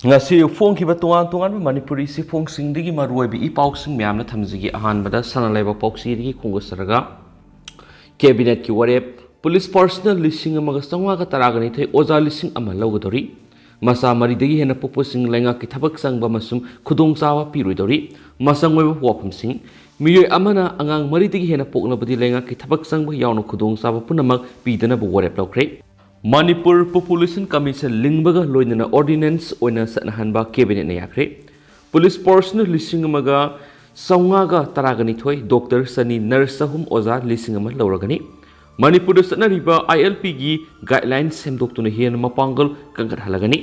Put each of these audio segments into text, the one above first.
ngasi phongkiba tongan tongan manipuri si phongsingdigi maruibi ipausing myamna thamjigi ahanbada sanalaiba pauksirigi khungusaraga cabinet ki warep police personnel lising amaga sangwaga taragani thai oja lising ama lawgadori masa maridagi hena popusing lenga ki thabak sangba masum khudong chawa piruidori masangweba wapumsing miyoi amana angang maridagi hena poknabadi lenga ki thabak sangba yawna khudong chawa punamak pidana bu warep lawkre Manipur Population Commission lingbaga loinana ordinance oina satnahanba cabinet na yakre police personnel lising amaga saungaga taragani thoi doctor sani nurse sahum oza lising ama lawragani Manipur satnariba ILP gi guidelines semdoktuna hian mapangal kangat halagani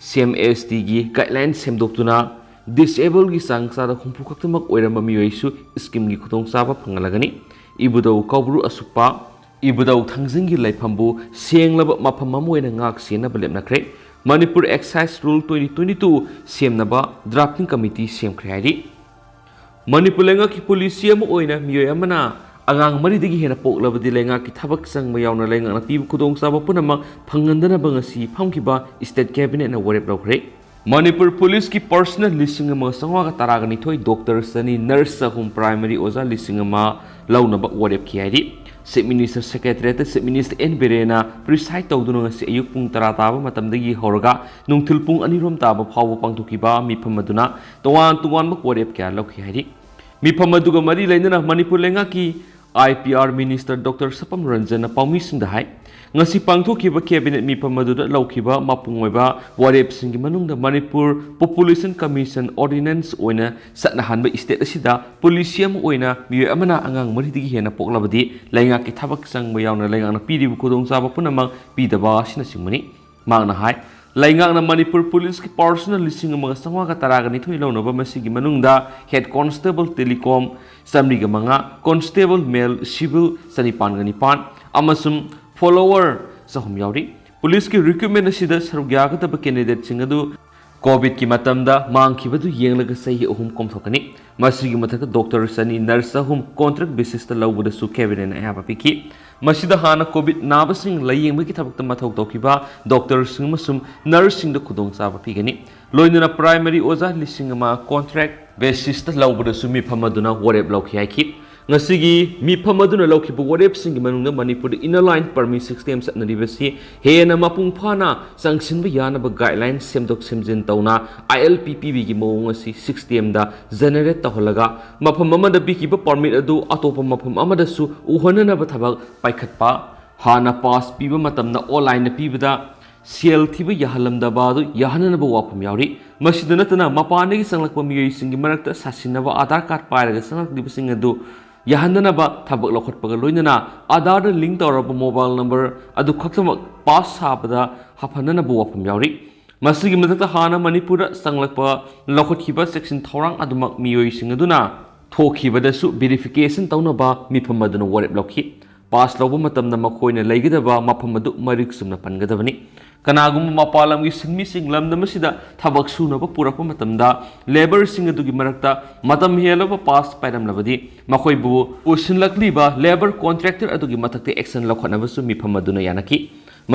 CMST gi guidelines semdoktuna disable gi sangsada khumpu khaktamak oirama miyoisu scheme gi khutong saba phangalagani ibudau kaubru asukpa Ibudau Tangzingi Laipambu, Sienglaba Mapamamu and Ngak Siena Balemnakre, Manipur Excise Rule 2022, Siemnaba, Drafting Committee, Siem Creadi. Manipulenga ki Polisiam Oina, Mioyamana, Agang Maridigi Hena Poklava de Lenga ki Tabak Sang Mayana Lenga, and Pibu Kudong Saba Punama, Pangandana Bangasi, Pamkiba, State Cabinet and a Warep Locre. Manipur Police ki personal listing ama Sangwaga Taragani Toy, Doctor Sani, Nurse Home Primary Oza listing ama Launaba Warep Kiadi. State Minister Secretary State Minister N Berena preside tawduna si ayuk pung tarataba matamdagi horga nung tilpung anirom taba phawo pangtukiba mi phamaduna tuwan makwarep kya lokhi hari mi phamaduga mari lainana Manipur lenga ki IPR Minister Dr. Sapam Ranjan Paumi Sindhai ngasi pangtukiba cabinet mi phamaduda laukiba mapungoiba warep singi manungda Manipur Population Commission Ordinance oina satnahanba state asida polisiam oina mi amana angang maridigi hena poklabadi lainga ki thabak sang mayawna lainga na pidi khudong saba punamang pidaba sina singmani mangna hai lainga na Manipur Police ki personal listing mga sangwa ka taragani thoi lawnaba masigi manungda head constable telecom samriga mga constable male civil sanipan ganipan amasum follower sahum yauri police ki recruitment asida sarugya ka candidate singadu COVID ki matamda mangkibadu yenglaga sahi ahum komthokani masigi mathaka doctor sani nurse ahum contract basis ta lawbuda su cabinet na yaba piki masida hana COVID nabasing layeng ki thabakta mathok tokiba doctor sing masum nurse sing da khudong saba pigani loinana primary oza lising ma contract basis ta lawbuda su mi phamaduna warep lawki haiki ngasigi mi phamaduna lawkibu warep sing manungna Manipur inner line permit system satnaribasi hena mapung phana sangsinba yanaba guidelines semdok semjin tawna ILPPB gi mawng asi system da generate taholaga mafam amada bikiba permit adu atopa mafam amada su uhanana ba thabak paikhatpa hana pass piba matamna online pibada sel thiba yahalamdaba adu yahanana ba wapam yauri masidana tana mapane gi sanglakpa miyoi singi marakta sasinaba Aadhaar card pairaga sanglak dibasing adu Yahandana ba thabak lokhat pagal loinana Aadhaar link tawraba mobile number adu khaktamak pass hapada hapanana bu wapam yauri masigi mathakta hana Manipur sanglakpa lokhat khiba section thorang adumak miyoi singaduna thokibada su verification tawnaba mifam aduna warep lokhi pass loba matamna makhoina leigidaba mafam adu marik sumna pangadabani kanagum mapalam gi sinmi singlam namasida thabak sunaba purapa matamda labor sing adugi marakta matam helaba pass pairam labadi makhoi bu usinlakli ba labor contractor adugi matakte action lakhana su mi phamaduna yanaki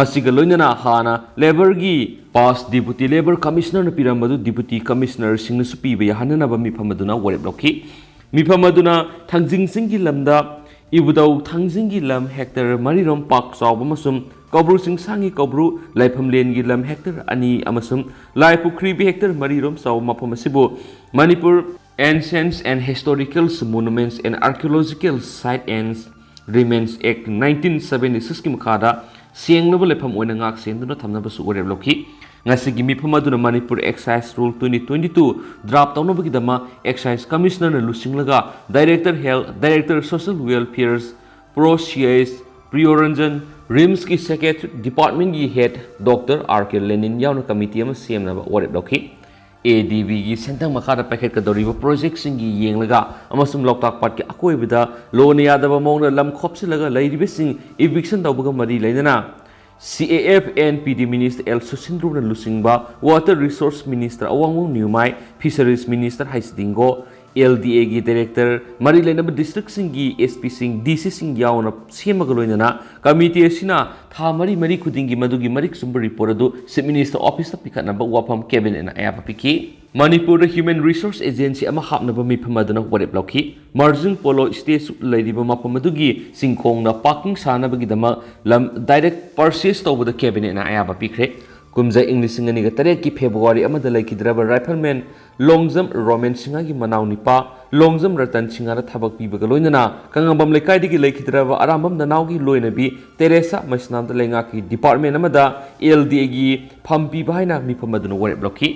masiga loinana hana labor gi pass deputy labor commissioner na piramadu deputy commissioner sing su piba yahanana ba mi phamaduna warep lokhi mi phamaduna thangjing singi lamda ibudau thangjing gi lam hectare marirom park sawba masum Kabru sing sangi kabru laifam len gi lam hectare ani amasum laipukri bi hectare marirom saw mapam asibu Manipur Ancient and Historical Monuments and Archaeological Site and Remains Act 1976 ki makada sienglaba laifam oina ngak senduna thamna basu oreb lokhi ngasigi mi phamaduna Manipur Excise Rule 2022 draft tawnabagi dama Excise Commissioner na lusinglaga Director Health Director Social Welfare Pro CS Prioranjan RIMS की Secretary Department की Head Dr. R.K. Lenin यावना committee ama CM warep lokhi ADB की sentang makara packet kadoriba project singi yenglaga amasum loktak part ki akoibida loan yadaba mongna lam khopsilaga lairibe sing eviction tawbaga mari lainana CAF and PD Minister El Susindru na lusingba Water Resource Minister Awangwong Niumai Fisheries Minister Haisdingo LDA की director मरी लेनब district सिंगी SP सिंग DC सिंग यावना सेमगा लोइनना committee असिना था मरी खुदिंगी मदुगी मरिक सुंब रिपोर्ट अदु चीफ मिनिस्टर ऑफिस पिखनब वाफम कैबिनेट ना अयाब पिकी मणिपुर ह्यूमन रिसोर्स एजेंसी अमा हापनब मिफम अदुना वरेप लौखी मार्जिन पोलो स्टेज लैरिब मफम अदुगी सिंखोंगना पार्किंग सानबगीदमा लम डायरेक्ट परचेस तौबद कैबिनेट ना अयाब पिखरे कुमजा इंग्लिशिंग अनिगा तरेट की फेब्रुआरी अमदा लैखिद्रब राइफलमैन लोंगजम रोमेन सिंगा की मनाव निपा लोंगजम रतन सिंगा थबक पीबग लोइनना कंगबम लेकाइदगी लैखिद्रब अरामम ननावगी लोइनबी तेरेसा मसनाम लेंगा की डिपार्टमेंट अमदा LDA की फम पीबा हाइना मिफम अदुना वरेप लौखी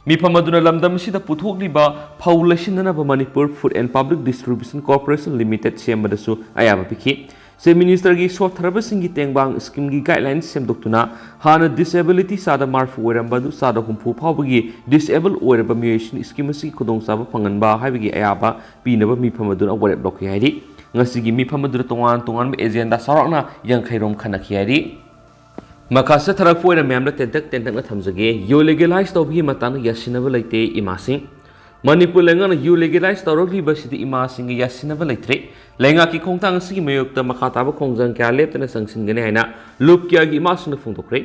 मिफम अदुना लमदम सिदा पुथोकलिबा फाउलेशननब Manipur food and public distribution corporation limited सेमबदसु अयाब पिखी चीफ मिनिस्टर की सोथरबसिंगी तेंगबांग स्कीम की गाइडलाइंस सेमदोक्तुना हाना डिसेबिलिटी सादा मार्फु ओइरंबदु सादा हुंफु फावबगी डिसेबल ओइरब मियोइसिन स्कीम असि खुदोंसाबा फंगनबा हाइबगी अयाबा पीनब मिफम अदुना वरेप लोके हाइरि ngasi मिफम अदुना तोंगान एजेंडा सारकना यंखैरोम खनखि हाइरि मखासे थरक पोइरा मैम तेंतक थमजगे यो लेगलाइज तौबगी मतंग यासिनब लैते इमासिंग मणिपुर लेंगाना यू लेगलाइज तौरग्लिबसिदि इमासिंग यासिनब लैत्रे लेंगा की खोंतांग सिगी मयोक्ता मखाताब खोंजंग क्या लेप्तना संगसिनगने हाइना लुप क्या की इमासिंग फोंदोक्रे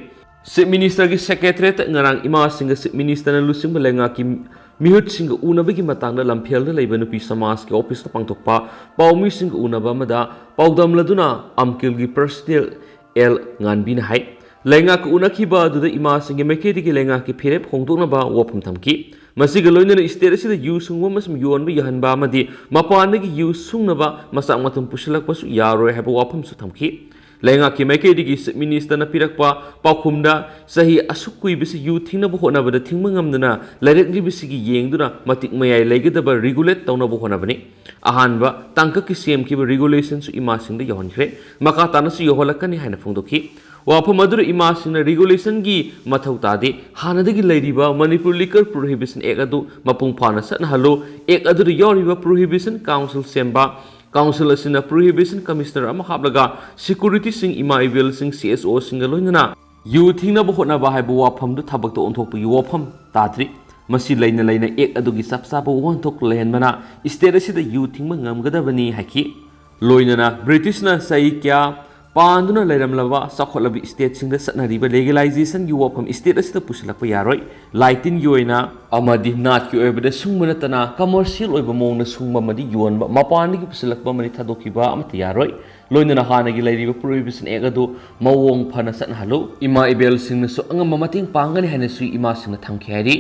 चीफ मिनिस्टर की सेक्रेटरीट ngarang इमासिंग चीफ मिनिस्टर लुसिंग लेंगा की मिहुत सिंग उनबगी मतंग लंफेल लेब नुपी समाज के ऑफिस पांगथोकपा पाउमी सिंग उनबा मदा पाउदम लदुना अमकिल की पर्सनल एल nganbina hai लेंगा को उनखिबा दुदा इमा सिंग मेकेदी की लेंगा की फिरेप होंदोकनबा वफम थमकी मसिग लोइनना स्टेट असिदा यू सुंगबा मसम योनबा यहनबा मदि मपानदगी यू सुंगनबा मसाक मतम पुसलकपसु यारोय हैबा वफमसु थमकी लेंगा की मेकेदी की चीफ मिनिस्टर न पिरकपा पाखुमदा सही असुकुइबिसि यू थिंगनबा होनबदा थिंगबा ngamdana लाइरेक्लिबिसिगी येंगदुना मतिक मयाय लेगदबा रेगुलेट तौनबा होनबनि अहानबा तांका की सेम की रेगुलेशन सु इमा सिंग द यहनख्रे मका तानसु यहलकनी हाइना फोंदोखी वाफम अदुर इमा सिंग रेगुलेशन की मथौ तादे हानदगी लैरिबा मणिपुर लिकर प्रोहिबिशन एक्ट अदु मपुंग फाना सनहलो एक्ट अदुर यारिबा प्रोहिबिशन काउंसिल सेम्बा काउंसिल असिना प्रोहिबिशन कमिश्नर अमा हाबलगा सिक्योरिटी सिंग इमा इवेल सिंग CSO सिंग लोइनना यू थिंगनब होनबा हाइबो वाफम दु थबक तो ओंथोकपगी वाफम ताद्रि मसी लैना एक्ट अदुगी सबसाबो वंथोक लेहनबना स्टेट असिदा यू थिंगबा ngamgadabani हाइकी लोइनना ब्रिटिशना सही क्या पांदुना लैरमलबा साखोलबी स्टेट सिंग सटनरिबा लेगलाइजेशन की वफम स्टेट असिदा पुसलकपा यारोय लाइटिन योइना अमदि नाट की ओइबदा सुंगमनतना कमर्शियल ओइबा मोंगना सुंगममदि योनबा मपानदि पुसलकपा मनि थादोकिबा अमत यारोय लोइनना हानगी लैरिबा प्रोहिबिशन एक्ट अदु मवोंग फना सटनहलो इमा इबेल सिंगनसु अंगम मतिंग पांगनि हाइनसु इमा सिंगना थमखि हाइरि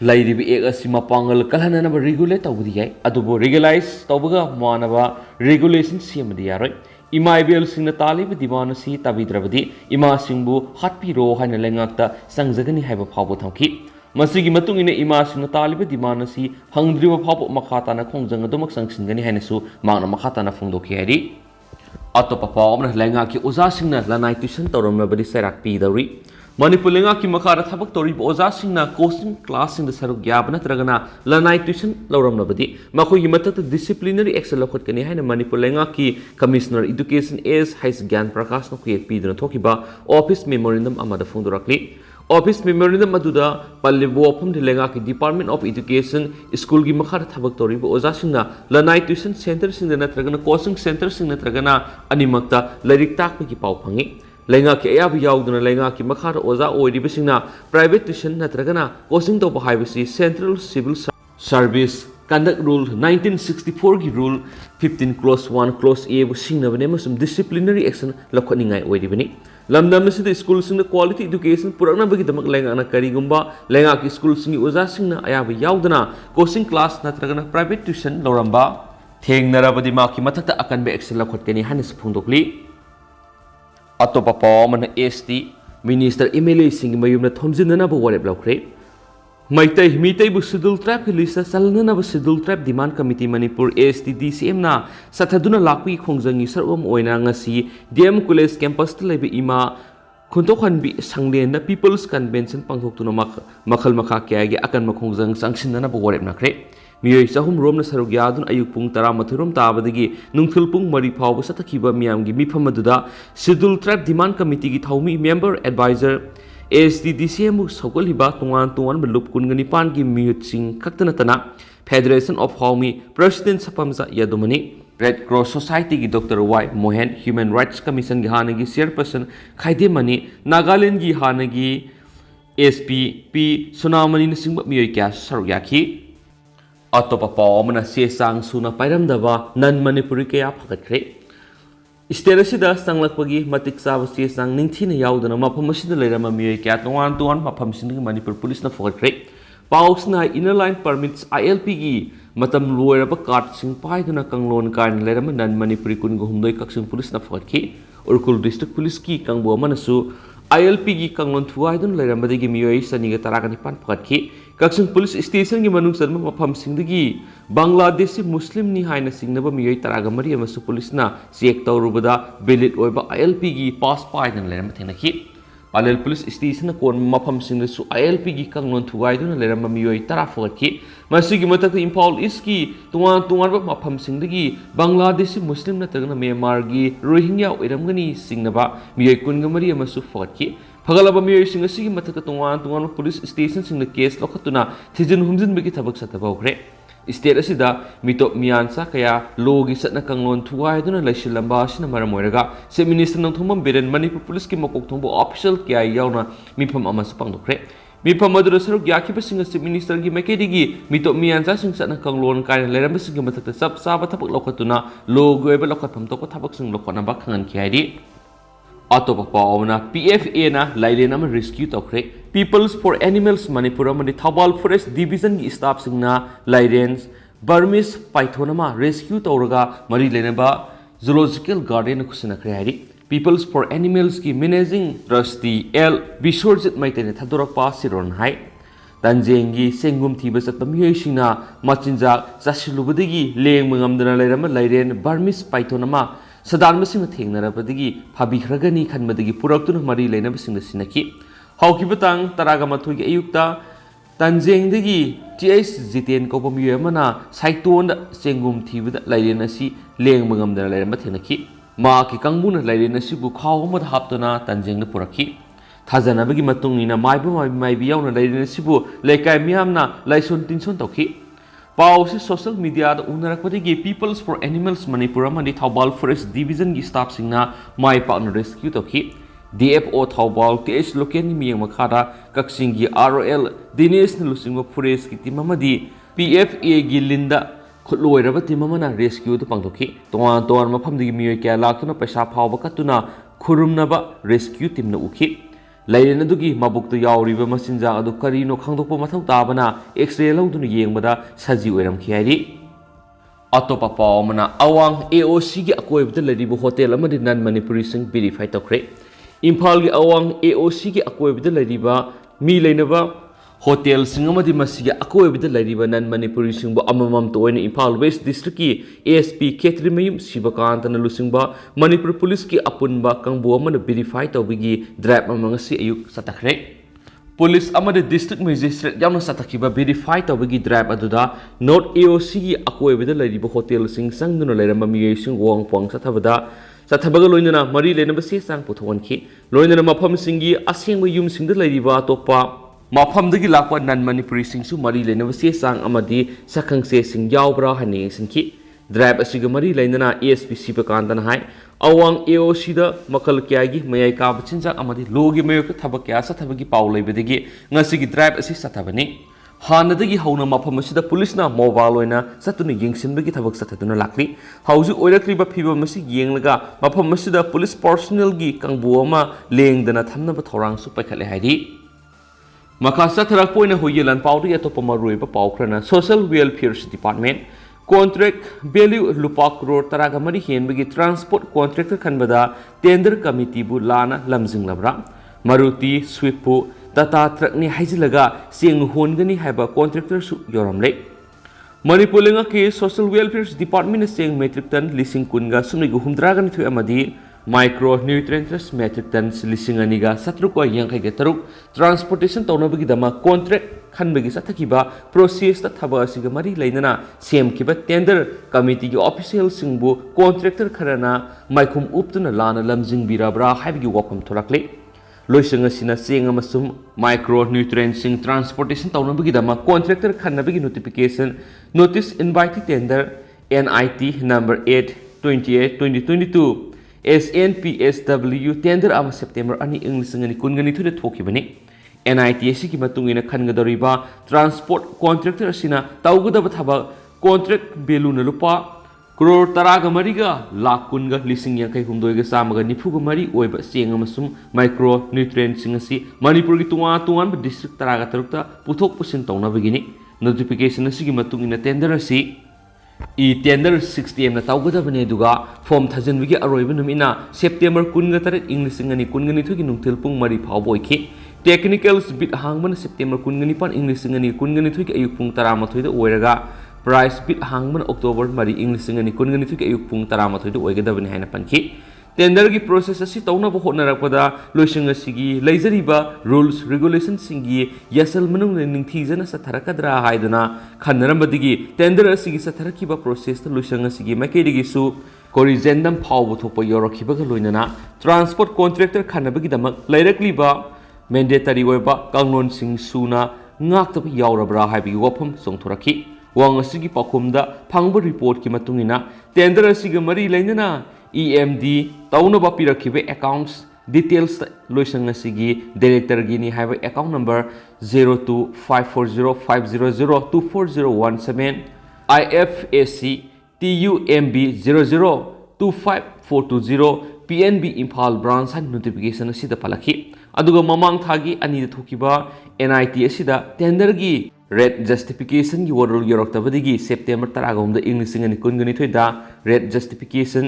लैरिबा एक्ट असि मपांगल कलहननबा रेगुलेट तौबदि याय अदुबो रेगुलाइज तौबगा मानबा रेगुलेशन सेमदि यारोय इमा इबेल सिंगना तालिब डिमांड असि ताबिद्रबदि इमा सिंगबु हाटपिरो हाइना लेंगाक्ता संगजगनि हाइबा फावबो थमखि मसिगी मतुंगिना इमा सिंगना तालिब डिमांड असि फंगद्रिबा फावबो मखाताना खोंजंग अदुमक संगसिनगनि हाइनासु मांगना मखाताना फोंदोखि हाइरि अतोपा पावमना लेंगा की ओजा सिंगना लनाइ ट्यूशन तौरमबदि सैराक पीदौरि मणिपुर लेंगा की मखादा थबक तौरिब ओजा सिंगना कोचिंग क्लास सिंग सरुक याब नत्रगना लनाइ ट्यूशन लौरमनबदि मखोई मतत डिसिप्लिनरी एक्शन लखोटकनि हाइना मणिपुर लेंगा की कमिश्नर एजुकेशन एस हाइस ज्ञान प्रकाश नखुयेक पीदना थोकिबा ऑफिस मेमोरेंडम अमदा फोंदोरकली ऑफिस मेमोरेंडम अदुदा पल्लिबो वफम लेंगा की डिपार्टमेंट ऑफ एजुकेशन स्कूल की मखादा थबक तौरिब ओजा सिंगना लनाइ ट्यूशन सेंटर सिंग नत्रगना कोचिंग सेंटर सिंग नत्रगना अनिमक्ता लाइरिक ताकपगी पाव फंगी लेंगा की अयाब याउदुना लेंगा की मखादा ओजा ओइरिबसिंगना प्राइवेट ट्यूशन नत्रगना कोचिंग तौबा हाइबसि central civil service conduct rule 1964 की रूल 15 क्लोज 1 क्लोज ए बु सिंगनबने मसुम डिसिप्लिनरी एक्शन लखोनिंगाय ओइरिबनि लमदम सिद स्कूल सिंग क्वालिटी एजुकेशन पुरकनबगी दमक लेंगाना करिगुंबा लेंगा की स्कूल सिंग ओजा सिंगना अयाब याउदना कोचिंग क्लास नत्रगना प्राइवेट ट्यूशन लौरंबा थेंगनरबदि माकी मथकता अकनबे एक्शन लखोटकनि हानिस फुंदोकली अतोपा पावमना ST मिनिस्टर MLA सिंग मयुमना थोमजिननबा वरेप लौख्रे मैतैबु शेड्यूल ट्राइब की लिस्ट चलननबा schedule tribe demand committee Manipur ST DCM ना सथदुना लाकपी खोंजंगी सरवम ओइना ngasi DM कॉलेज कैंपस लेबे इमा खुंतोखनबी संगलेन पीपल्स कन्वेंशन पांथोक्तुना मखल मखा क्यागे अकन मखोंजंग संगसिननबा वरेप नखरे मियोय चहुम रोमना सरुक यादुन अयुक पुंग 13 रोम ताबदगी नुंगथुल पुंग मरी फावबा सतखिबा मियामगी मिफम अदुदा शेड्यूल ट्राइब डिमांड कमिटी की थौमी मेंबर एडवाइजर ST DCM सौगलिबा तोंगान तोंगान लुप 19 की मियुत सिंग खक्तनतना Federation of Homi President Sapamza Yadumani Red Cross Society ki Dr. Y Mohan Human Rights Commission ki hanagi chairperson Khaidemani Nagaland ki hanagi SP P Sunamani Nisingba Miyoi Kya Sarugyaki Atopa Pawamana Sesang Suna Pairamdaba Nan Manipuri Kaya Phakatre State asida sanglakpagi matik saba Sesang Ningthina Yaudana Mafam asida leirama Miyoi Kya Tuan Mafam Sindhi Manipur Police na Phakatre Pausna inner line permits ILP gi matam loiraba card sing paiduna kanglon kan lerama nan Manipuri kun humdoi kaksing police na phakhi Urkul district police ki kangbo manasu ILP gi kanglon thuaidun lerama degi miyoi saniga tarakani pan phakhi kaksing police station gi manung sarma mafam singdagi Bangladeshi Muslim ni haina singnaba miyoi taraga mari amasu police na check tawrubada valid oiba ILP gi pass paidun lerama thenaki Palel Police Station kon mafam singsu ILP gi kanglon thugaiduna lerama miyoi tara phakhi masigi matak Impal East ki tuan ba mafam singdagi Bangladeshi Muslim na tagna Myanmar gi Rohingya oiramgani singnaba miyoi kungamari amasu phakhi Pagalaba miyoi singasi matak tuan police station singna case lokatuna thijin humjin bigi thabak satabawre State asida mitop miansa kaya logi satna kanglon thugaiduna laisilamba asina maramoiraga se minister nang thumam beren Manipur police ki makok thongbo official kya yauna mifam amasu pangdokre mifam adura saruk yaki pasinga se minister gi makedigi mitop miansa sing satna kanglon kai leramba singa matakta sab saba thabak lokatuna logo eba lokatpam toko thabak sing lokona ba khangan kyaidi Atopa Pawna PFA na Lailena rescue tokre Peoples for Animals Manipura mani Thabal Forest Division gi staff singna Lairens Burmese Pythonama rescue tawraga Mari Lenaba Zoological Garden kusina krehari Peoples for Animals ki managing trustee L Bisorjit Maitene Thadorakpa Siron hai Tanjengi Sengum Thiba Satpa miyoi singna machinjak chasilubadagi leng mangamdana lairama Lairen Burmese Pythonama Sadan masing thengnarabadagi phabikragani khanmadagi puraktuna mari leinabasingna sinaki haukibatang taraga mathoi gi ayukta tanjengdagi TS Jiten ko pamiyo amana saiton sengum thibada lairena si leng mangamdana lairama thenaki ma ki kangbuna lairena si bu khawma haptona tanjengna purakhi thajanabagi matungina maibi yauna lairena si bu lekai miyamna laison tinson tokhi Pause social media da unarakpadagi Peoples for Animals Manipura mani Thabal Forest Division gi staff singna mai partner rescue tokhi DFO Thabal TH local ni miyang makhara kaksing gi ROL Dinesh Lusingwa Forest ki timamadi PFA gi linda khutloiraba timamana rescue to pangtokhi ton mafamdagi miyoi kya laktuna paisa phawba katuna khurumnaba rescue team na ukhi Lairena dugi mabukta yauriba masinja adu karino khangdokpa mathau tabana X-ray lauduna yengbada saji oiram khiari Atopa pawmana awang AOC gi akoibda laribu hotel amadi nan Manipuri sing verify tokre Imphal gi awang AOC gi akoibda lariba mi leinaba hotel singamadi masiga akoibda lariba nan Manipuri singbo amamam to oina Imphal West District ki ASP Ketri Mayum Sibakantana lusingba Manipur Police ki apunba kangbo amana verify tawbigi drive amangasi ayuk satakre Police amada district magistrate yamna satakiba verify tawbigi drive aduda North AOC gi akoibda lariba hotel sing sangduna lairamba miyoi sing wang pang sathabaga loinana mari leinaba se sang puthonki loinana mafam singi asengba yum singda lariba topa Mafamdagi lakwa nan Manipuri singsu mari leinaba se sang amadi sakhangse sing yaubra haning singki drive asiga mari leinana ASP Sibakantana hai awang AOC da makal kyagi mayai ka bachinjak amadi logi mayok thabak kya sathabagi paw leibadagi ngasigi drive asi sathabani hanadagi hauna mafam asida police na mobile oina satuna yengsinbagi thabak sathaduna lakli hauji oirakliba phiba masi yenglaga mafam asida police personnel gi kangbu ama lengdana thamnaba thorang su paikhale hairi Makasa tharak poina hoyelan pawri atopa maruiba pawkrana Social Welfare Department contract value lupa crore taraga mari henbagi transport contractor khanbada tender committee bu lana lamjing labra Maruti Swift pu Tata truck ni haijilaga sing hongani haiba contractor su yoramle Manipur lenga ke Social Welfare Department sing metric ton lising kunga sumni gu humdraga ni thu amadi micronutrients metric tons lising aniga satruko yangkai ge taruk transportation tawnabagi dama contract khanbagi sathakiba process ta thaba asiga mari leinana sem kiba tender committee gi official singbu contractor kharana maikhum uptuna lana lamjing birabra haibigi wakham thorakle loisang asina cheng amasum micronutrients transportation taunabagidama contractor khanabagi notification notice invite tender NIT number 8/28/2022 SNPSW tender ama September ani English ngani kungani thude thokibani NIT asigi matungina khangadoriba transport contractor asina taugadaba thaba contract value na lupa crore taraga mariga lakh kunga lising yankai humdoiga samaga nifuga mari oiba cheng amasum micronutrients ngasi Manipur gi tunga district taraga tarukta puthok pusin taunabagini notification asigi matungina tender asi tender 60 na taugadabane duga form thajanwigi aroiba numina September 13 English ngani kungani thugi nungthil pung mari phawboiki technicals bit hangman September 19 English ngani kungani thugi ayuk pung 13 da oiraga price bit hangman October mari English ngani kungani thugi ayuk pung 13 da oigadabane haina panki tender gi process asi tauna bo honarapada loising asigi leizariba rules regulations singi yasal manung ningthijana satharakadra haiduna khannarambadigi tender asigi satharakiba process ta loising asigi makedigi su corrigendum phawbu thopa yorokhibaga loinana transport contractor khanabagi damak lairakliba mandatory oiba kanglon sing suna ngaktaba yaurabra haibigi wafam songthoraki wang asigi pakhumda phangba report ki matungina tender asigi mari lainana EMD taunaba pirakhibe accounts details loisang asigi director gini haiba account number 02540500240017 IFSC TUMB 0025420 PNB Imphal branch han notification asida palakhi aduga mamang thagi ani thokiba NIT asida tender gi red justification gi warul yoroktabadigi September 13 English ngani kungani thoida red justification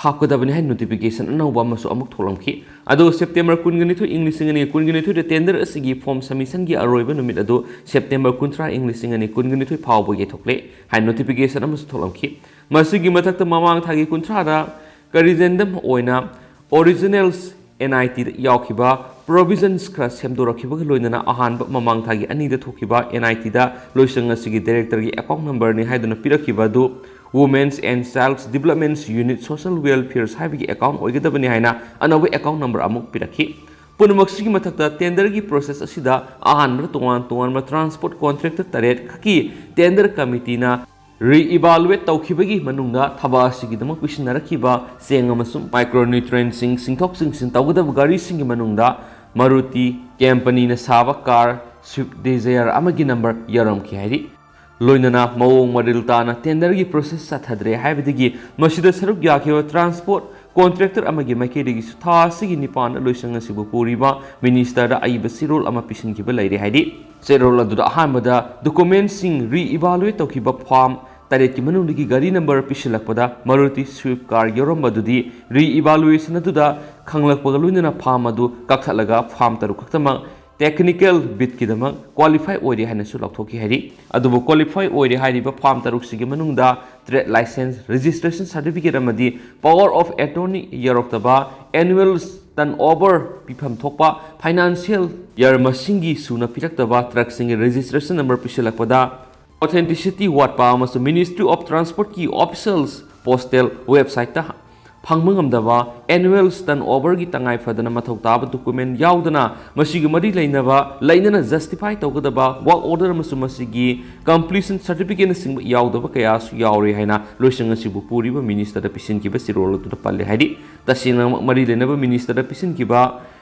hapkadabani hai notification anauba masu amuk tholamki ado September 12 English ngani 12 tender asigi form submission gi aroiba numit ado September 13 English ngani 12 phawbo ge thokle hai notification amus tholamki masigi mathakta mamang thagi 13 da corrigendum oina originals NIT yaukhiba provisions khra semdorakhiba loinana ahanba mamang thagi ani da thokiba NIT da loisang asigi director gi account number ni haiduna pirakhiba du Women's and Child's Development Unit Social Welfare Saibigi account oigadabani haina anawa account number amuk pirakhi punumaksigi mathakta tender gi process asida ahanra tongan transport contractor taret khaki tender committee na re-evaluate tawkhibagi manungda thaba asigi damak pisinarakiba cheng amasum micronutrients singthok singsin tawgadab gari singi manungda Maruti company na saba car Swift Desire amagi number yaram ki hairi loinana mawong mariltana tender gi process sathadre haibidigi masida saruk yakhiwa transport contractor amagi makedigi sutha sigi nipan loisang asibu puriba minister da aiba sirol ama pisin kiba laire haidi serol adu ahamada documents sing re-evaluate tawkiba form taret ki manungdigi gari number pisilakpada Maruti Swift car yorambadudi re-evaluation aduda khanglakpaga loinana form adu kakthalaga form taru kaktama technical bit ki damak qualify oiri haina su lakthoki hari adubu qualify oiri hariba form taruk sigi manungda trade license registration certificate amadi power of attorney yaroktaba annual turnover pifam thokpa financial year masingi suna piraktaba truck singi registration number pisilakpada authenticity watpa amasu Ministry of Transport ki officials postal website ta Pukning Ngamdaba annual turnover gi tangai fadana mathau taba document yaudana masigi mari lainana justify tawgadaba work order masu masigi completion certificate sing yaudaba kaya su yauri haina loisang asibu puriba minister da pisin kiba sirol tu palle haidi tasina mari lainaba minister da pisin kiba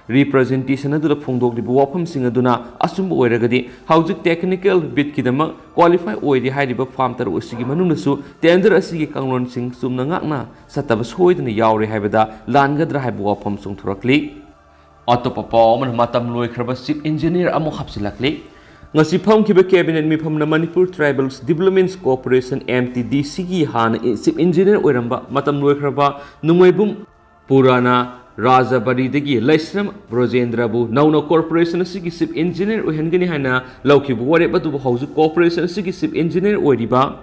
representation adu da phongdok di wafam sing aduna asum oiragadi haujuk technical bit kidama qualify oiri hairiba farm tar usigi manungnasu tender asigi kanglon sing sumna ngakna sataba soidna yauri haibada langadra haibu wafam sung thurakli atopa pawman matam loikraba chief engineer amo hapsilakli ngasi phangkiba cabinet mifamna Manipur Tribals Development Corporation MTDC gi hana chief engineer oiramba matam loikraba numoibum purana Rajabari degi Laisram Brojendrabu Nauna Corporation asigi chief engineer ohengani haina laukibu ware batu hauju corporation asigi chief engineer oiriba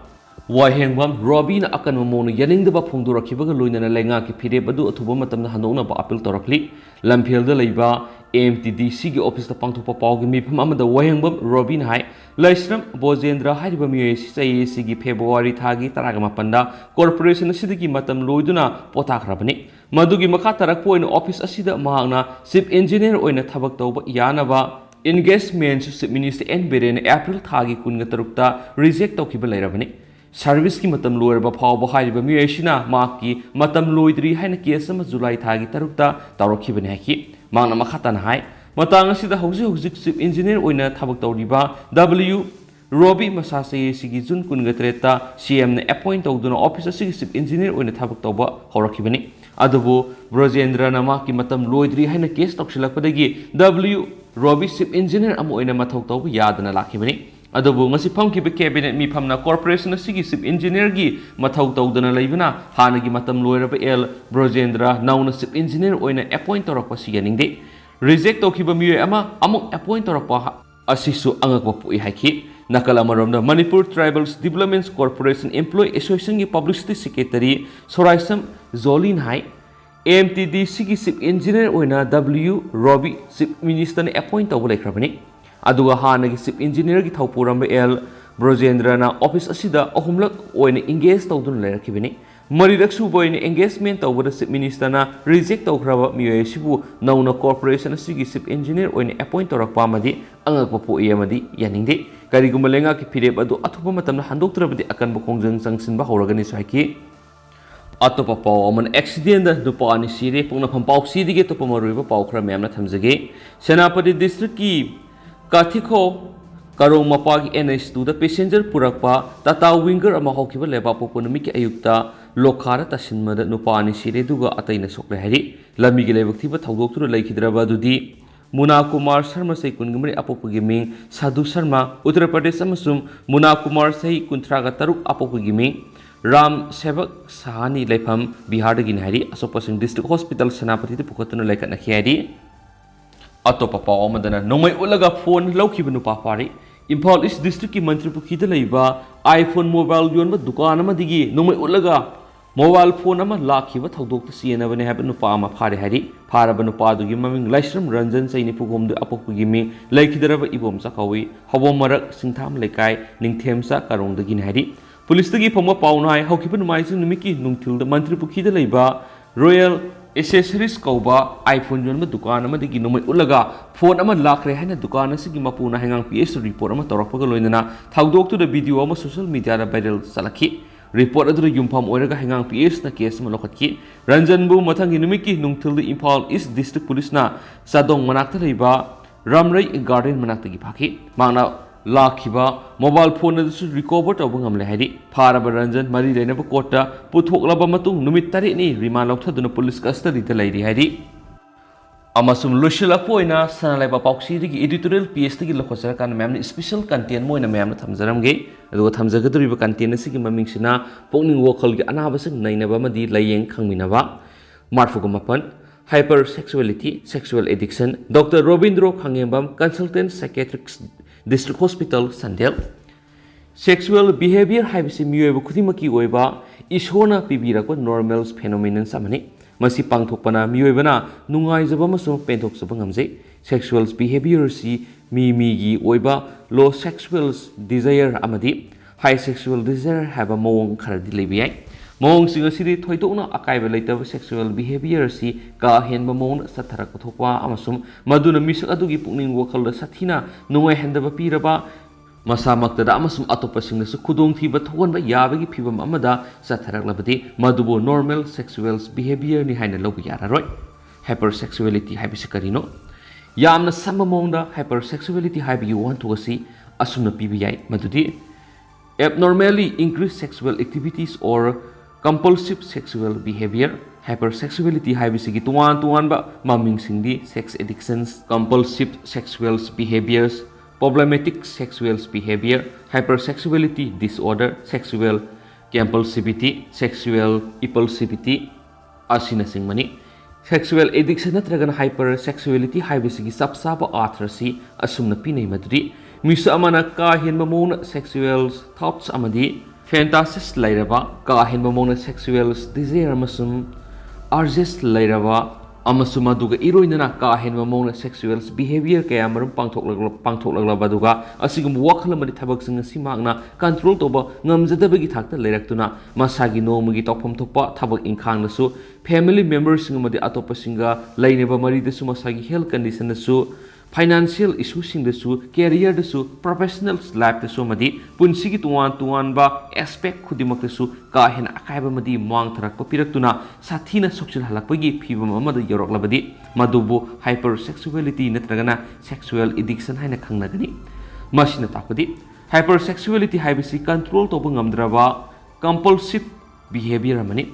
Wahengbam Robina akan mamonu yaningdaba phongdorakibaga loinana lenga ki phireb adu athuba matamna handoknaba appeal torakli lamphel leiba AMTDC gi office ta pangthokpa pawgi mifam amada Wahengbam Robina hai Laisram Bojendra hariba miyoi si gi February thagi taraga mapanda corporation asidagi matam loiduna potakhrabani madugi makha tarak poina office asida mahangna chief engineer oina thabak tawba yanaba engagement chief minister N Beren April thagi kunga tarukta reject tawkiba leirabani Service ki matam loirba phawba hariba miyesina maki matam loidri haina case ama July thagi tarukta tawrakhibani haki mangna makhatana hai matang asida hauji chief engineer oina thabak tawriba W Robi masase sigi June kunga treta CM na appoint tawduna office asigi chief engineer oina thabak tawba horakhibani adubu Brojendra na maki matam loidri haina case tawsilakpadagi W Robi chief engineer ama oina mathau tawba yadana lakhibani Adubu ngasi phamkiba cabinet mi phamna corporation asigi chief engineer gi mathau tawdana leibana hanagi matam loiraba L Brojendra nauna chief engineer oina appoint torakpa siganingde reject tawkiba miyoy ama amuk appoint torakpa asisu angakpa pui haiki nakala maromda Manipur Tribals Development Corporation Employee Association gi publicity secretary Soraisam Zolin hai AMTDC gi chief engineer oina W Robi chief minister ne appoint tawba lekhrabani aduga hanagi chief engineer gi thawpuramba L Brojendra na office asida ahumlak oina engage tawdun lerakibani mariraksu boina engagement tawbada chief minister na reject tawkhraba miyoi sibu nauna corporation asigi chief engineer oina appoint torakpa amadi angakpa poi amadi yaningde karigumba lenga ki phireb adu athuba matamna handoktrabadi akanba khongjang changsinba horagani saiki atopa paw aman accident da dupa ani sire pungna pham paw sidige topa maruiba paw khra memna thamjage Senapati district ki Kathiko Karong Mapagi NS2 da passenger purakpa Tata Winger ama hokiba leba poponami ki ayukta Lokhara tasinmada nupani sire duga ataina sokle hari lami gi lebaktiba thawdoktura laikhidraba dudi Muna Kumar Sharma sai kungmri apopagi ming Sadhu Sharma Uttar Pradesh amasum Muna Kumar sai kuntraga taruk apopagi ming Ram Sevak Sahani lepham Bihar dagi hari Asopasing District Hospital Senapati te pukatuna laikatna khiari Atopa paw amadana nomai ulaga phone laukiba nupa pari Imphal East District ki Mantri Pukhida leiba iPhone mobile yonba dukan amadigi nomai ulaga mobile phone ama lakhiba thawdokta sienabane haba nupa ama phare hari pharaba nupa dugi maming Laisram Ranjan saini pugomdu apokpugi mi laikhidaraba ibom sakawi hobom marak singtham lekai ningthemsa karongdagi hari Police tagi phama pawnai haukiba numaising numiki nungthilda Mantri Pukhida leiba Royal Accessories kauba iPhone yonba dukan amadigi nomai ulaga phone ama lakre haina dukan asigi mapuna hangang PS report ama torakpaga loinana thawdoktu da video ama social media da viral salaki report adu yumpham oiraga hangang PS na case ma lokhatki Ranjanbu mathangi numiki nungthil Imphal East District Police na Sadong manakta leiba Ramrai Garden manakta gi phaki mangna lakhiba mobile phone adu recover tawba ngamle hari pharaba Ranjan mari leinaba court puthoklaba matung numit tari ni remand lauthaduna police custody ta leiri hari amasum lushila poina sanalaiba pauksi digi editorial PS digi lokhosara kan memni special content moina memna thamjaramge adu thamjagadriba content asigi mamingsina Pukning wakhal gi Anabasing Neinaba madi layeng khangminaba marfugumapan hypersexuality sexual addiction Dr. Robindro Khangembam consultant psychiatric District Hospital Sandel Sexual behavior haibisi miyoiba khudimaki oiba ishona pibirakwa normal phenomenon samani masi pangthokpana miyoibana nungaijaba amasung penthokjaba ngamjai sexual behavior si mi gi oiba low sexual desire amadi high sexual desire haba mawong kharadi leibiyai mawong singa siri thoidokna akaiba leitaba sexual behavior si ka henba mawong satharak thokwa amasum maduna misak adugi pukning wakhal sathina nungai hendaba piraba masamaktada amasum atopasingna su khudong thiba thogonba yabagi phibam amada satharak labadi madubo normal sexual behavior ni haina logu yararoi hypersexuality haibisi karino yamna samba mawongda hypersexuality haibigi wan thogasi asumna pibiyai madudi abnormally increased sexual activities or compulsive sexual behavior hypersexuality haibisigi tuan ba maming singdi sex addictions compulsive sexual behaviors problematic sexual behavior hypersexuality disorder sexual compulsivity sexual impulsivity asina singmani sexual addiction natragana hypersexuality haibisigi sapsaba arthrasi asumna pinai madri misa amana ka henma mona sexual thoughts amadi ꯐꯦꯟꯇꯥꯁꯤꯁ ꯂꯩꯔꯕ ꯀꯥ ꯍꯦꯟꯕ ꯃꯑꯣꯡꯗ sexual desire ꯑꯃꯁꯨꯡ ꯑꯔꯖꯦꯁ ꯂꯩꯔꯕ ꯑꯃꯁꯨꯡ ꯃꯗꯨꯒ ꯏꯔꯣꯏꯅꯅ ꯀꯥ ꯍꯦꯟꯕ ꯃꯑꯣꯡꯗ sexual behaviour ꯀꯌꯥ ꯃꯔꯨꯝ ꯄꯥꯡꯊꯣꯛꯂꯛꯂꯕ ꯑꯗꯨꯒ ꯑꯁꯤꯒꯨꯝꯕ ꯋꯥꯈꯜ ꯑꯃꯗꯤ ꯊꯕꯛꯁꯤꯡ ꯑꯁꯤ ꯃꯍꯥꯛꯅ ꯀꯟꯇ꯭ꯔꯣꯜ ꯇꯧꯕ ꯉꯝꯖꯗꯕꯒꯤ ꯊꯥꯛꯇ ꯂꯩꯔꯛꯇꯨꯅ ꯃꯁꯥꯒꯤ ꯅꯣꯡꯃꯒꯤ ꯇꯧꯐꯝ ꯊꯣꯛꯄ ꯊꯕꯛ ꯏꯪꯈꯥꯡꯗꯁꯨ ꯐꯦꯃꯤꯂꯤ ꯃꯦꯝꯕꯔꯁꯤꯡ ꯑꯃꯗꯤ ꯑꯇꯣꯞꯄꯁꯤꯡꯒ ꯂꯩꯅꯕ ꯃꯔꯤꯗꯁꯨ ꯃꯁꯥꯒꯤ ꯍꯦꯜꯊ ꯀꯟꯗꯤꯁꯟꯗꯁꯨ ꯐꯥꯏꯅꯥꯟꯁꯤꯌꯦꯜ ꯏꯁꯨꯁꯤꯡꯗꯁꯨ ꯀꯦꯔꯤꯌꯔꯗꯁꯨ ꯄ꯭ꯔꯣꯐꯦꯁꯅꯦꯜ ꯂꯥꯏꯐꯇꯁꯨ ꯑꯃꯗꯤ ꯄꯨꯟꯁꯤꯒꯤ ꯇꯣꯉꯥꯟꯕ ꯑꯦꯁꯄꯦꯛ ꯈꯨꯗꯤꯡꯃꯛꯇꯁꯨ ꯀꯥ ꯍꯦꯟꯅ ꯑꯀꯥꯏꯕ ꯑꯃꯗꯤ ꯃꯥꯡꯊꯔꯛꯄ ꯄꯤꯔꯛꯇꯨꯅ ꯁꯥꯊꯤꯅ ꯁꯣꯛꯆꯤꯜꯍꯜꯂꯛꯄꯒꯤ ꯐꯤꯕꯝ ꯑꯃꯗ ꯌꯧꯔꯛꯂꯕꯗꯤ ꯃꯗꯨꯕꯨ ꯍꯥꯏꯄꯔ ꯁꯦꯛꯁꯨꯋꯦꯂꯤꯇꯤ ꯅꯠꯇ꯭ꯔꯒꯅ ꯁꯦꯛꯁꯨꯋꯦꯜ ꯑꯦꯗꯤꯛꯁꯟ ꯍꯥꯏꯅ ꯈꯪꯅꯒꯅꯤ ꯃꯁꯤꯅ ꯇꯥꯛꯄꯗꯤ ꯍꯥꯏꯄꯔ ꯁꯦꯛꯁꯨꯋꯦꯂꯤꯇꯤ ꯍꯥꯏꯕꯁꯤ ꯀꯟꯇ꯭ꯔꯣꯜ ꯇꯧꯕ ꯉꯝꯗ꯭ꯔꯕ ꯀꯝꯄꯜꯁꯤꯚ ꯕꯤꯍꯦꯕꯤꯌꯔ ꯑꯃꯅꯤ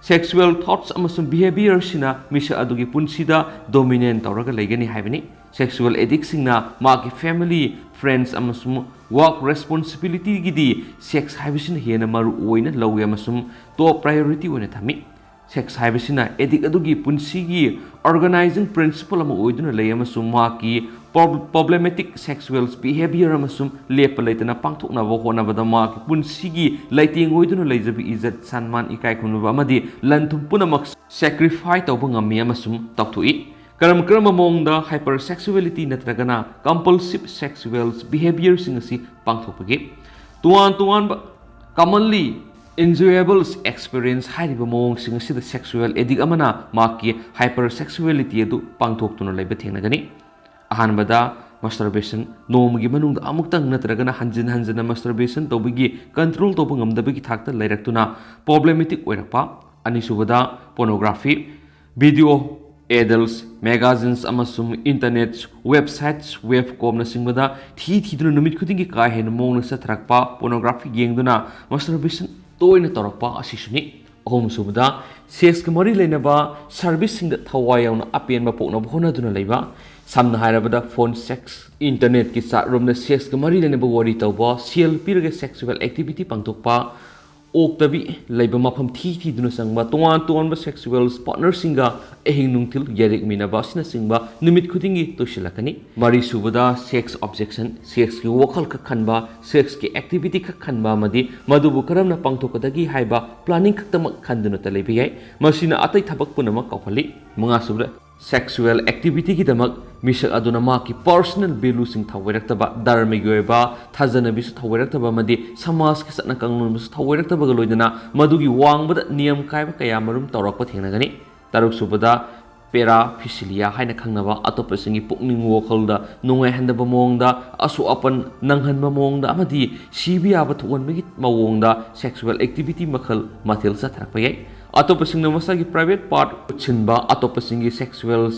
ꯁꯦꯛꯁꯨꯋꯦꯜ ꯊꯣꯠꯁ ꯑꯃꯁꯨꯡ ꯕꯤꯍꯦꯕꯤꯌꯔꯁꯤꯅ ꯃꯤꯁꯛ ꯑꯗꯨꯒꯤ ꯄꯨꯟꯁꯤꯗ ꯗꯣꯃꯤꯅꯦꯟ ꯇꯧꯔꯒ ꯂꯩꯒꯅꯤ ꯍꯥꯏꯕꯅꯤ ꯁꯦꯛꯁꯨꯋꯦꯜ ꯑꯦꯗꯤꯛꯁꯤꯡꯅ ꯃꯥꯒꯤ ꯐꯦꯃꯤꯂꯤ ꯐ꯭ꯔꯦꯟड्स ꯑꯃꯁꯨꯡ ꯋꯥꯔꯛ ꯔꯦꯁꯄꯣꯟꯁꯤꯕꯤꯂꯤꯇꯤꯒꯤꯗꯤ ꯁꯦꯛꯁ ꯍꯥꯏꯕꯁꯤꯅ ꯍꯦꯟꯅ ꯃꯔꯨ ꯑꯣꯏꯅ ꯂꯧꯏ ꯑꯃꯁꯨꯡ ꯇꯣꯞ ꯄ꯭ꯔꯥꯏꯌꯣꯔꯤꯇꯤ ꯑꯣꯏꯅ ꯊꯝꯃꯤ ꯁꯦꯛꯁ ꯍꯥꯏꯕꯁꯤꯅ ꯑꯦꯗꯤꯛ ꯑꯗꯨꯒꯤ ꯄꯨꯟꯁꯤꯒꯤ ꯑꯣꯔꯒꯅꯥꯏꯖꯤꯡ ꯄ꯭ꯔꯤꯟꯁꯤꯄꯜ ꯑꯃ ꯑꯣꯏꯗꯨꯅ ꯂꯩ ꯑꯃꯁꯨꯡ ꯃꯍꯥꯛꯀꯤ ꯄ꯭ꯔꯣꯕ꯭ꯂꯦꯃꯦꯇꯤꯛ ꯁꯦꯛꯁꯨꯋꯦꯜ ꯕꯤꯍꯦꯕꯤꯌꯔ ꯑꯃꯁꯨꯡ ꯂꯦꯞꯄ ꯂꯩꯇꯅ ꯄꯥꯡꯊꯣꯛꯅꯕ ꯍꯣꯠꯅꯕꯗ ꯃꯍꯥꯛꯀꯤ ꯄꯨꯟꯁꯤꯒꯤ ꯂꯩꯇꯦꯡ ꯑꯣꯏꯗꯨꯅ ꯂꯩꯖꯕ ꯏꯖꯠ ꯁꯟꯃꯥꯟ ꯏꯀꯥꯏ ꯈꯨꯝꯅꯕ ꯑꯃꯗꯤ ꯂꯟ ꯊꯨꯝ ꯄꯨꯝꯅꯃꯛ ꯁꯦꯀ꯭ꯔꯤꯐꯥꯏ ꯇꯧꯕ ꯉꯝꯃꯤ ꯑꯃꯁꯨꯡ ꯇꯧꯊꯣꯛꯏ ꯀꯔꯝꯕ ꯃꯑꯣꯡꯗ ꯍꯥꯏꯄꯔ ꯁꯦꯛꯁꯨꯋꯦꯂꯤꯇꯤ ꯅꯠꯇ꯭ꯔꯒꯅ ꯀꯝꯄꯜꯁꯤꯚ ꯁꯦꯛꯁꯨꯋꯦꯜ ꯕꯤꯍꯦꯕꯤꯌꯔꯁꯤꯡ ꯑꯁꯤ ꯄꯥꯡꯊꯣꯛꯄꯒꯦ ꯇꯣꯉꯥꯟꯕ ꯀꯃꯟꯂꯤ enjoyable experience ꯍꯥꯏꯔꯤꯕ ꯃꯑꯣꯡꯁꯤꯡ ꯑꯁꯤꯗ ꯁꯦꯛꯁꯨꯋꯦꯜ ꯑꯦꯗꯤꯛ ꯑꯃꯅ ꯃꯍꯥꯛꯀꯤ ꯍꯥꯏꯄꯔ ꯁꯦꯛꯁꯨꯋꯦꯂꯤꯇꯤ ꯑꯗꯨ ꯄꯥꯡꯊꯣꯛꯇꯨꯅ ꯂꯩꯕ ꯊꯦꯡꯅꯒꯅꯤ ꯑꯍꯥꯟꯕꯗ ꯃꯁꯇꯔꯕꯦꯁꯟ ꯅꯣꯡꯃꯒꯤ ꯃꯅꯨꯡꯗ ꯑꯃꯨꯛꯇꯪ ꯅꯠꯇ꯭ꯔꯒꯅ ꯍꯟꯖꯤꯟ ꯃꯁꯇꯔꯕꯦꯁꯟ ꯇꯧꯕꯒꯤ ꯀꯟꯇ꯭ꯔꯣꯜ ꯇꯧꯕ ꯉꯝꯗꯕꯒꯤ ꯊꯥꯛꯇ ꯂꯩꯔꯛꯇꯨꯅ ꯄ꯭ꯔꯣꯕ꯭ꯂꯦꯃꯦꯇꯤꯛ ꯑꯣꯏꯔꯛꯄ ꯑꯅꯤꯁꯨꯕꯗ ꯄꯣꯔꯅꯣꯒ꯭ꯔꯥꯐꯤ ꯚꯤꯗꯤꯑꯣ ꯑꯦꯗꯜꯁ ꯃꯦꯒꯥꯖꯤꯟꯁ ꯑꯃꯁꯨꯡ ꯏꯟꯇꯔꯅꯦꯠ ꯋꯦꯕꯁꯥꯏꯠꯁ ꯋꯦꯕ ꯀꯣꯝꯅꯆꯤꯡꯕꯗ ꯊꯤꯗꯨꯅ ꯅꯨꯃꯤꯠ ꯈꯨꯗꯤꯡꯒꯤ ꯀꯥ ꯍꯦꯟꯅ ꯃꯑꯣꯡꯗ ꯆꯠꯊꯔꯛꯄ ꯄꯣꯔꯅꯣꯒ꯭ꯔꯥꯐꯤ ꯌꯦꯡꯗꯨꯅ ꯃꯁꯇꯔꯕꯦꯁꯟ ꯇꯣꯏꯅ ꯇꯧꯔꯛꯄ ꯑꯁꯤꯁꯨꯅꯤ ꯑꯍꯨꯝꯁꯨꯕꯗ ꯁꯦꯛꯁꯀ ꯃꯔꯤ ꯂꯩꯅꯕ ꯁꯔꯚꯤꯁꯁꯤꯡꯗ ꯊꯋꯥꯏ ꯌꯥꯎꯅ ꯑꯄꯦꯟꯕ ꯄꯣꯛꯅꯕ ꯍꯣꯠꯅꯗꯨꯅ ꯂꯩꯕ ꯁꯝꯅ ꯍꯥꯏꯔꯕꯗ ꯐꯣꯟ ꯁꯦꯛꯁ ꯏꯟꯇꯔꯅꯦꯠꯀꯤ ꯆꯥꯠꯔꯣꯝꯗ ꯁꯦꯛꯁꯀ ꯃꯔꯤ ꯂꯩꯅꯕ ꯋꯥꯔꯤ ꯇꯧꯕ ꯁꯦꯜ ꯄꯤꯔꯒ ꯁꯦꯛꯁꯨꯋꯦꯜ ꯑꯦꯛꯇꯤꯚꯤꯇꯤ ꯄꯥꯡꯊꯣꯛꯄ ꯑꯣꯛꯇꯕꯤ ꯂꯩꯕ ꯃꯐꯝ ꯊꯤꯗꯨꯅ ꯆꯪꯕ ꯇꯣꯉꯥꯟꯕ ꯁꯦꯛꯁꯨꯋꯦꯜ ꯄꯥꯔꯠꯅꯔꯁꯤꯡꯒ ꯑꯍꯤꯡ ꯅꯨꯡꯊꯤꯜ ꯌꯦꯔꯦꯛꯃꯤꯟꯅꯕ ꯑꯁꯤꯅꯆꯤꯡꯕ ꯅꯨꯃꯤꯠ ꯈꯨꯗꯤꯡꯒꯤ ꯇꯣꯏꯁꯤꯜꯂꯛꯀꯅꯤ ꯃꯔꯤꯁꯨꯕꯗ ꯁꯦꯛꯁ ꯑꯣꯕꯖꯦꯛꯁꯟ ꯁꯦꯛꯁꯀꯤ ꯋꯥꯈꯜ ꯈꯛ ꯈꯟꯕ ꯁꯦꯛꯁꯀꯤ ꯑꯦꯛꯇꯤꯚꯤꯇꯤ ꯈꯛ ꯈꯟꯕ ꯑꯃꯗꯤ ꯃꯗꯨꯕꯨ ꯀꯔꯝꯅ ꯄꯥꯡꯊꯣꯛꯀꯗꯒꯦ ꯍꯥꯏꯕ ꯄ꯭ꯂꯥꯅꯤꯡ ꯈꯛꯇꯃꯛ ꯈꯟꯗꯨꯅꯇ ꯂꯩꯕ ꯌꯥꯏ ꯃꯁꯤꯅ ꯑꯇꯩ ꯊꯕꯛ ꯄꯨꯝꯅꯃꯛ ꯀꯥꯎꯍꯜꯂꯤ ꯃꯉꯥꯁꯨꯕꯗ ꯁꯦꯛꯁꯨꯋꯦꯜ ꯑꯦꯛꯇꯤꯚꯤꯇꯤꯒꯤꯗꯃꯛ ꯃꯤꯁꯛ ꯑꯗꯨꯅ ꯃꯍꯥꯛꯀꯤ ꯄꯔꯁꯣꯅꯦꯜ ꯚꯦꯂꯨꯁꯤꯡ ꯊꯧꯑꯣꯏꯔꯛꯇꯕ ꯙꯔꯃꯒꯤ ꯑꯣꯏꯕ ꯊꯥꯖꯅꯕꯤꯁꯨ ꯊꯧꯑꯣꯏꯔꯛꯇꯕ ꯑꯃꯗꯤ ꯁꯃꯥꯖꯀꯤ ꯆꯠꯅ ꯀꯥꯡꯂꯣꯟꯕꯨꯁꯨ ꯊꯧꯑꯣꯏꯔꯛꯇꯕꯒ ꯂꯣꯏꯅꯅ ꯃꯗꯨꯒꯤ ꯋꯥꯡꯕꯗ ꯅꯤꯌꯝ ꯀꯥꯏꯕ ꯀꯌꯥ ꯃꯔꯨꯝ ꯇꯧꯔꯛꯄ ꯊꯦꯡꯅꯒꯅꯤ ꯇꯔꯨꯛꯁꯨꯕꯗ ꯄꯦꯔꯥꯐꯤꯁꯤꯂꯤꯌꯥ ꯍꯥꯏꯅ ꯈꯪꯅꯕ ꯑꯇꯣꯞꯄꯁꯤꯡꯒꯤ ꯄꯨꯛꯅꯤꯡ ꯋꯥꯈꯜꯗ ꯅꯨꯡꯉꯥꯏꯍꯟꯗꯕ ꯃꯑꯣꯡꯗ ꯑꯁꯣꯛ ꯑꯄꯟ ꯅꯪꯍꯟꯕ ꯃꯑꯣꯡꯗ ꯑꯃꯗꯤ ꯁꯤꯕ ꯌꯥꯕ ꯊꯣꯛꯍꯟꯕꯒꯤ ꯃꯑꯣꯡꯗ ꯁꯦꯛꯁꯨꯋꯦꯜ ꯑꯦꯛꯇꯤꯚꯤꯇꯤ ꯃꯊꯦꯜ ꯆꯠꯊꯔꯛꯄ ꯌꯥꯏ ꯑꯇꯣꯞꯄꯁꯤꯡꯅ ꯃꯁꯥꯒꯤ ꯄ꯭ꯔꯥꯏꯚꯦꯠ ꯄꯥꯔꯠ ꯎꯠꯁꯤꯟꯕ ꯑꯇꯣꯞꯄꯁꯤꯡꯒꯤ ꯁꯦꯛꯁꯨꯋꯦꯜ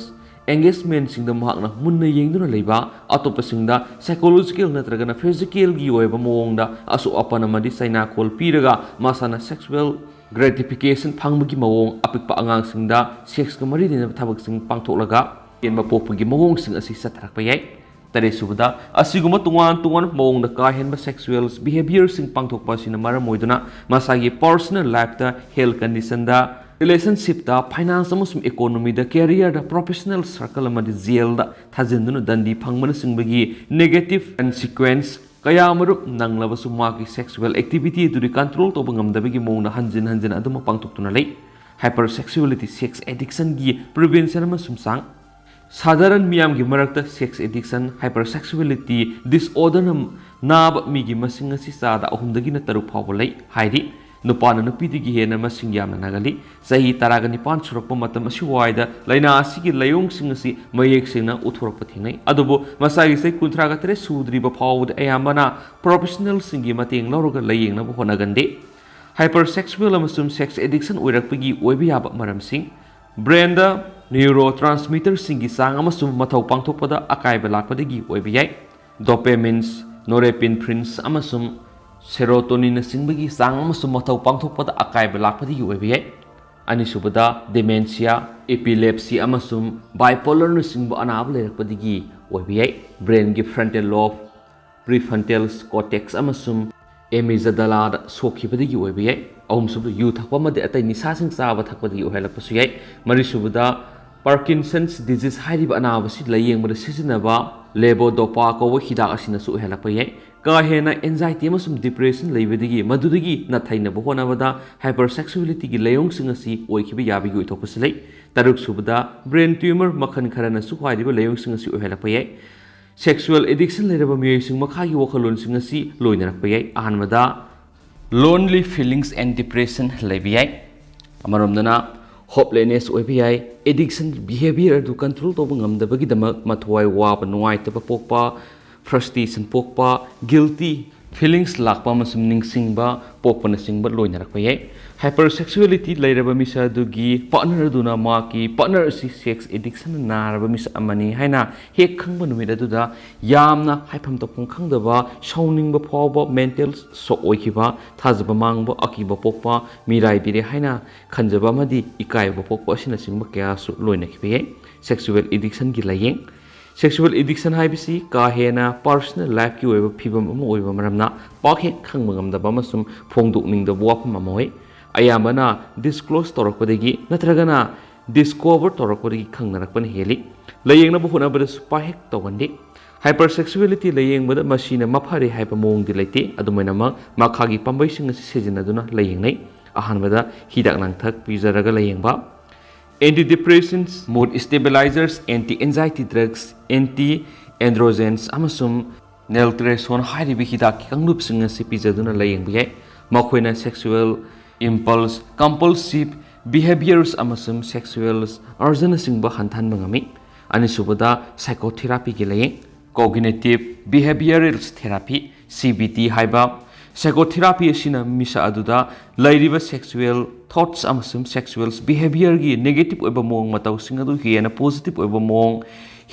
ꯑꯦꯡꯒꯦꯖꯃꯦꯟꯠꯁꯤꯡꯗ ꯃꯍꯥꯛꯅ ꯃꯨꯟꯅ ꯌꯦꯡꯗꯨꯅ ꯂꯩꯕ ꯑꯇꯣꯞꯄꯁꯤꯡꯗ ꯁꯥꯏꯀꯣꯂꯣꯖꯤꯀꯦꯜ ꯅꯠꯇ꯭ꯔꯒꯅ ꯐꯤꯖꯤꯀꯦꯜꯒꯤ ꯑꯣꯏꯕ ꯃꯑꯣꯡꯗ ꯑꯁꯣꯛ ꯑꯄꯟ ꯑꯃꯗꯤ ꯆꯩꯅꯥꯀꯣꯜ ꯄꯤꯔꯒ ꯃꯁꯥꯅ ꯁꯦꯛꯁꯨꯋꯦꯜ ꯒ꯭ꯔꯦꯇꯤꯐꯤꯀꯦꯁꯟ ꯐꯪꯕꯒꯤ ꯃꯑꯣꯡ ꯑꯄꯤꯛꯄ ꯑꯉꯥꯡꯁꯤꯡꯗ ꯁꯦꯛꯁꯀ ꯃꯔꯤ ꯂꯩꯅꯕ ꯊꯕꯛꯁꯤꯡ ꯄꯥꯡꯊꯣꯛꯂꯒ ꯄꯦꯟꯕ ꯄꯣꯛꯄꯒꯤ ꯃꯑꯣꯡꯁꯤꯡ ꯑꯁꯤ ꯆꯠꯊꯔꯛꯄ ꯌꯥꯏ ꯇꯔꯦꯠꯁꯨꯕꯗ ꯑꯁꯤꯒꯨꯝꯕ ꯇꯣꯉꯥꯟꯕ ꯃꯑꯣꯡꯗ ꯀꯥ ꯍꯦꯟꯕ ꯁꯦꯛꯁꯨꯋꯦꯜ ꯕꯤꯍꯦꯕꯤꯌꯔꯁꯤꯡ ꯄꯥꯡꯊꯣꯛꯄ ꯑꯁꯤꯅ ꯃꯔꯝ ꯑꯣꯏꯗꯨꯅ ꯃꯁꯥꯒꯤ ꯄꯔꯁꯣꯅꯦꯜ ꯂꯥꯏꯐꯇ ꯍꯦꯜꯊ ꯀꯟꯗꯤꯁꯟꯗ ꯔꯤꯂꯦꯁꯟꯁꯤꯞꯇ ꯐꯥꯏꯅꯥꯟꯁ ꯑꯃꯁꯨꯡ ꯏꯀꯣꯅꯣꯃꯤꯗ ꯀꯦꯔꯤꯌꯔꯗ ꯄ꯭ꯔꯣꯐꯦꯁꯅꯦꯜ ꯁꯔꯀꯜ ꯑꯃꯗꯤ ꯖꯦꯜꯗ ꯊꯥꯖꯤꯟꯗꯨꯅ ꯗꯟꯗꯤ ꯐꯪꯕꯅꯆꯤꯡꯕꯒꯤ ꯅꯦꯒꯦꯇꯤꯚ ꯀꯟꯁꯤꯀ꯭ꯋꯦꯟꯁ ꯀꯌꯥ ꯃꯔꯨꯞ ꯅꯪꯂꯕꯁꯨ ꯃꯥꯒꯤ ꯁꯦꯛꯁꯨꯋꯦꯜ ꯑꯦꯛꯇꯤꯚꯤꯇꯤ ꯑꯗꯨꯗꯤ ꯀꯟꯇ꯭ꯔꯣꯜ ꯇꯧꯕ ꯉꯝꯗꯕꯒꯤ ꯃꯑꯣꯡꯗ ꯍꯟꯖꯤꯟ ꯑꯗꯨꯃꯛ ꯄꯥꯡꯊꯣꯛꯇꯨꯅ ꯂꯩ ꯍꯥꯏꯄꯔ ꯁꯦꯛꯁꯨꯋꯦꯂꯤꯇꯤ ꯁꯦꯛꯁ ꯑꯦꯗꯤꯛꯁꯟꯒꯤ ꯄ꯭ꯔꯤꯚꯦꯟꯁꯟ ꯑꯃꯁꯨꯡ ꯆꯥꯡ ꯁꯥꯙꯥꯔꯟ ꯃꯤꯌꯥꯝꯒꯤ ꯃꯔꯛꯇ ꯁꯦꯛꯁ ꯑꯦꯗꯤꯛꯁꯟ ꯍꯥꯏꯄꯔ ꯁꯦꯛꯁꯨꯋꯦꯂꯤꯇꯤ ꯗꯤꯁꯑꯣꯔꯗꯔꯅ ꯅꯥꯕ ꯃꯤꯒꯤ ꯃꯁꯤꯡ ꯑꯁꯤ ꯆꯥꯗ 3 ꯐꯥꯎꯕ ꯂꯩ ꯍꯥꯏꯗꯤ ꯅꯨꯄꯥꯅ ꯅꯨꯄꯤꯗꯒꯤ ꯍꯦꯟꯅ ꯃꯁꯤꯡ ꯌꯥꯝꯅ ꯅꯥꯒꯜꯂꯤ ꯆꯍꯤ 19 ꯁꯨꯔꯛꯄ ꯃꯇꯝ ꯑꯁꯤꯋꯥꯏꯗ ꯂꯩꯅꯥ ꯑꯁꯤꯒꯤ ꯂꯥꯏꯑꯣꯡꯁꯤꯡ ꯑꯁꯤ ꯃꯌꯦꯛ ꯁꯦꯡꯅ ꯎꯠꯊꯣꯔꯛꯄ ꯊꯦꯡꯅꯩ ꯑꯗꯨꯕꯨ ꯃꯁꯥꯒꯤ ꯆꯍꯤ 38 ꯁꯨꯗ꯭ꯔꯤꯕ ꯐꯥꯎꯕꯗ ꯑꯌꯥꯝꯕꯅ ꯄ꯭ꯔꯣꯐꯦꯁꯅꯦꯜꯁꯤꯡꯒꯤ ꯃꯇꯦꯡ ꯂꯧꯔꯒ ꯂꯥꯏꯌꯦꯡꯅꯕ ꯍꯣꯠꯅꯒꯟꯗꯦ ꯍꯥꯏꯄꯔ ꯁꯦꯛꯁꯨꯋꯦꯜ ꯑꯃꯁꯨꯡ ꯁꯦꯛꯁ ꯑꯦꯗꯤꯛꯁꯟ ꯑꯣꯏꯔꯛꯄꯒꯤ ꯑꯣꯏꯕ ꯌꯥꯕ ꯃꯔꯝꯁꯤꯡ ꯕ꯭ꯔꯦꯟꯗ ꯅ꯭ꯌꯨꯔꯣ ꯇ꯭ꯔꯥꯟꯁꯃꯤꯇꯔꯁꯤꯡꯒꯤ ꯆꯥꯡ ꯑꯃꯁꯨꯡ ꯃꯊꯧ ꯄꯥꯡꯊꯣꯛꯄꯗ ꯑꯀꯥꯏꯕ ꯂꯥꯛꯄꯗꯒꯤ ꯑꯣꯏꯕ ꯌꯥꯏ ꯗꯣꯄꯦꯃꯤꯟꯁ ꯅꯣꯔꯦꯄꯤꯟꯐ꯭ꯔꯤꯟꯁ ꯑꯃꯁꯨꯡ ꯁꯦꯔꯣꯇꯣꯅꯤꯟꯅꯆꯤꯡꯕꯒꯤ ꯆꯥꯡ ꯑꯃꯁꯨꯡ ꯃꯊꯧ ꯄꯥꯡꯊꯣꯛꯄꯗ ꯑꯀꯥꯏꯕ ꯂꯥꯛꯄꯗꯒꯤ ꯑꯣꯏꯕ ꯌꯥꯏ ꯑꯅꯤꯁꯨꯕꯗ ꯗꯤꯃꯦꯟꯁꯤꯌꯥ ꯑꯦꯄꯤꯂꯦꯞꯁꯤ ꯑꯃꯁꯨꯡ ꯕꯥꯏꯄꯣꯂꯔꯅꯆꯤꯡꯕ ꯑꯅꯥꯕ ꯂꯩꯔꯛꯄꯗꯒꯤ ꯑꯣꯏꯕ ꯌꯥꯏ ꯕ꯭ꯔꯦꯟꯒꯤ ꯐ꯭ꯔꯟꯇꯦꯜ ꯂꯣꯕ ꯄ꯭ꯔꯤꯐ꯭ꯔꯟꯇꯦꯜ ꯀꯣꯔꯇꯦꯛꯁ ꯑꯃꯁꯨꯡ ꯑꯦꯃꯤꯖꯗꯂꯥꯗ ꯁꯣꯛꯈꯤꯕꯗꯒꯤ ꯑꯣꯏꯕ ꯌꯥꯏ ꯑꯍꯨꯝꯁꯨꯕꯗ ꯌꯨ ꯊꯛꯄ ꯑꯃꯗꯤ ꯑꯇꯩ ꯅꯤꯁꯥꯁꯤꯡ ꯆꯥꯕ ꯊꯛꯄꯗꯒꯤ ꯑꯣꯏꯍꯜꯂꯛꯄꯁꯨ ꯌꯥꯏ ꯃꯔꯤꯁꯨꯕꯗ Parkinson's disease hairiba anabasi layengbada sizinaba levodopa ko hidak asinasu helakpa yai ka hena anxiety amasum depression leibadigi madudagi nathainaba honabada hypersexuality gi layong singasi oikiba yabi gi oitopasle taruk subada brain tumor makhan kharana su hairiba layong singasi ohelakpa yai sexual addiction leiraba miyoi sing makhagi wakhalon singasi loinarakpa yai ahanmada lonely feelings and depression leibi yai amaromdana hopelessness oibi yai addiction behavior du control toba ngamdabagi damak mathwai waba nuaitaba pokpa frustration pokpa guilty feelings lakpa masum ningsingba pokpana singba loinarakpa yai hypersexuality leiraba misa dugi partner duna maki partner si sex addiction naraba misa amani haina hek khangba numida duda yamna haifam topong khangdaba shawningba phawba mental shock oikiba thajaba mangba akiba pokpa mirai bire haina khanjaba madi ikaiba pokpa asina singba kya su loinakibe yai sexual addiction gi layeng sexual addiction haibisi ka hena personal life ki oiba phibam ama oiba maramna pakhe khangba ngamdaba masum phongdokningda wapam amoi ayamana disclose torakpadagi natragana discover torakpadagi khangnarakpan heli layengna buhuna bada supahek tawandi hypersexuality layengbada machine mafari haipa mongdi laite adumaina ma makhagi pambai singa sejinaduna layengnai ahanbada hidak nangthak pizaraga layengba antidepressants mood stabilizers anti anxiety drugs anti androgens amasum naltrexone hairibi hidak kanglup singa pizaduna layengba makhoina sexual impulse compulsive behaviors amasum sexual urgent singba hantan bangami anisubada psychotherapy gi layeng cognitive behavioral therapy CBT haiba psychotherapy asina misa aduda lairiba sexual thoughts amasum sexual behavior gi negative oiba mong matau singadu hiena positive oiba mong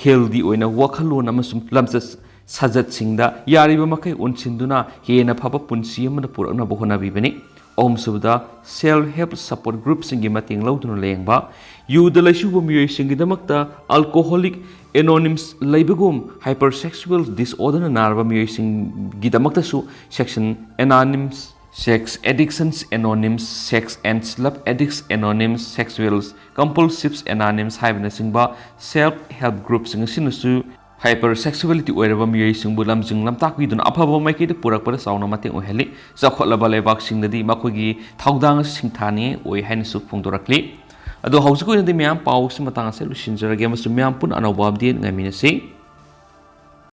healthy oina wakhalon amasum lamsas sajat singda yariba makai unsinduna hiena phaba punsi amana purakna bohona bibani Om Subda self help support group singi mating lauduna lengba yuda laisuba miyoi singi damakta alcoholic anonymous laibagum hypersexual disorder narba miyoi singi damakta su section anonymous sex addictions anonymous sex and slap addicts anonymous sexual compulsives anonymous haibna singba self help group singi sinusu hypersexuality oiraba miyoi singbu lamjing lamtakwi dun afaba maiki de purak para sauna mateng oheli zakhotla balebak singdadi makogi thaudang singthani oi hain su phungdorakli ado hausuko indi myam paw simatang ase lusinjarage masu myam pun anobab din ngamina se